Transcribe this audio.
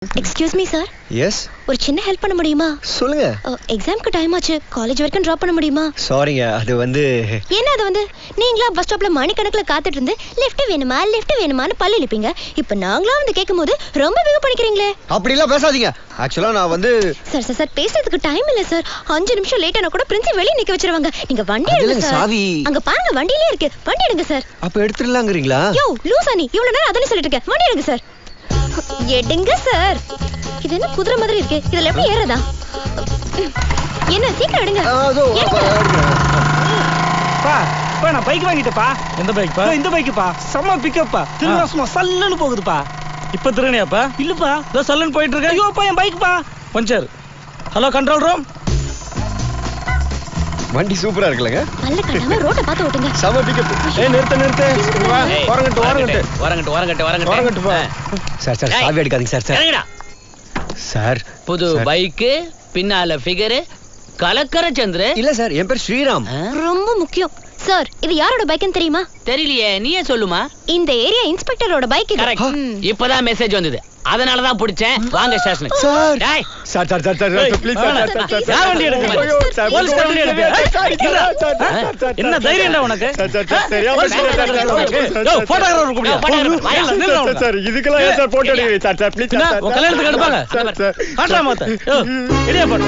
Excuse me sir. Yes. ஒரு சின்ன help பண்ண முடியுமா? சொல்லுங்க. எக்ஸாம்க்கு டைம் ஆச்சு. காலேஜ் வரைக்கும் டிராப் பண்ண முடியுமா? சாரிங்க, அது வந்து என்ன அது வந்து நீங்களா பஸ் ஸ்டாப்ல மணி கணக்குல காத்துட்டு இருந்து லிஃப்ட் வேணுமான்னு பல்லு இழுப்பீங்க. இப்போ நாங்களா வந்து கேக்கும்போது ரொம்ப பிகு பண்ணிக்கிறீங்களே. அப்படி எல்லாம் பேசாதீங்க. ஆக்சுவலா நான் வந்து சார் பேசுறதுக்கு டைம் இல்ல சார். 5 நிமிஷம் லேட் ஆனா கூட பிரின்சி வெளிய நிக்க வச்சிருவாங்க. நீங்க வண்டி எடுங்க சார். சாவி அங்க பாருங்க வண்டியிலே இருக்கு. வண்டி எடுங்க சார். அப்ப எடுத்துறலாம்ங்கறீங்களா? யோ லூசா நீ இவ்வளவு நேரம் அதனே சொல்லிட்டு இருக்க. வண்டி எடுங்க சார். எடுங்க சார். இது என்ன குதிரை மாதிரி இருக்கு. இதல எப்படி ஏறதா? என்ன சீக்கிரம் எடுங்க. பா நான் பைக் வாங்கிட்டேப்பா. எந்த பைக் பா? இந்த பைக் பா. செம்ம பிக்கப் பா. திருவாசமா சல்லன்னு போகுதுப்பா. இப்ப திருனியாப்பா? இல்லப்பா. இதோ சல்லன்னு போயிட்டு இருக்கு. ஐயோப்பா என் பைக் பா. பஞ்சர். Hello control room. வண்டி சூப்பரா இருக்குலங்க. பல்ல கட்டாம ரோட்ட பார்த்து ஓட்டுங்க. செம பிக்கப். நிறுத்து. ஓரங்கட்டு பா. சார் சாவி எடுக்காதீங்க சார். இறங்குடா. சார் புது பைக் பின்னால ஃபிகர் கலக்கர சந்திர. இல்ல சார், என் பேர் ஸ்ரீராம். ரொம்ப முக்கியம். சார் இது யாரோட பைக்னு தெரியுமா? தெரியலையே, நீயே சொல்லுமா. இந்த ஏரியா இன்ஸ்பெக்டரோட பைக் இது. கரெக்ட். இப்பதான் மெசேஜ் வந்தது. அதனால தான் பிடிச்சேன். வாங்க ஸ்டேஷனுக்கு. சார் டேய் சார் ப்ளீஸ் சார். யார் வண்டி எடுக்க? போலீஸ் வண்டி எடுக்க. என்ன தைரியம்டா உனக்கு? போட்டோகிராஃபர் கூப்பிடு. சார் இதுக்கெல்லாம் ஏன் சார் போட்டோ எடுக்கிறீங்க? Sir please sir. உங்க கல்யாணத்துக்கு எடுப்பாங்க. காட்றா மாத்த. இடியா போடு.